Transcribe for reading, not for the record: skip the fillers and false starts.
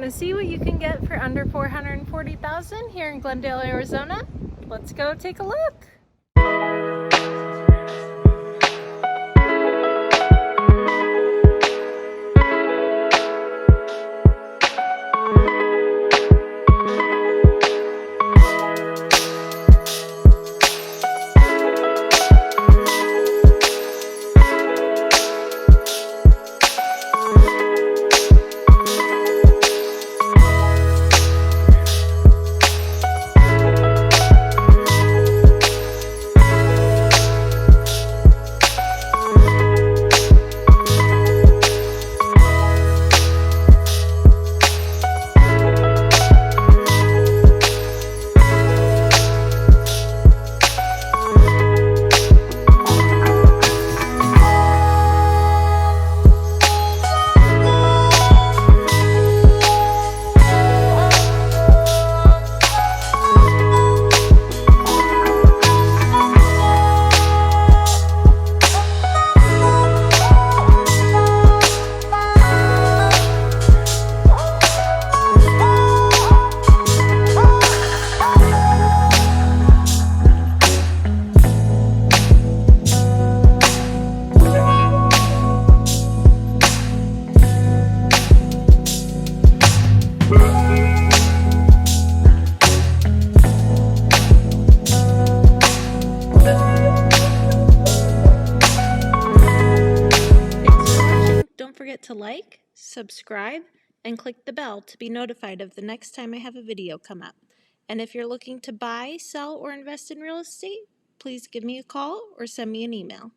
Want to see what you can get for under $440,000 here in Glendale, Arizona? Let's go take a look. Don't forget to like, subscribe, and click the bell to be notified of the next time I have a video come up. And if you're looking to buy, sell, or invest in real estate, please give me a call or send me an email.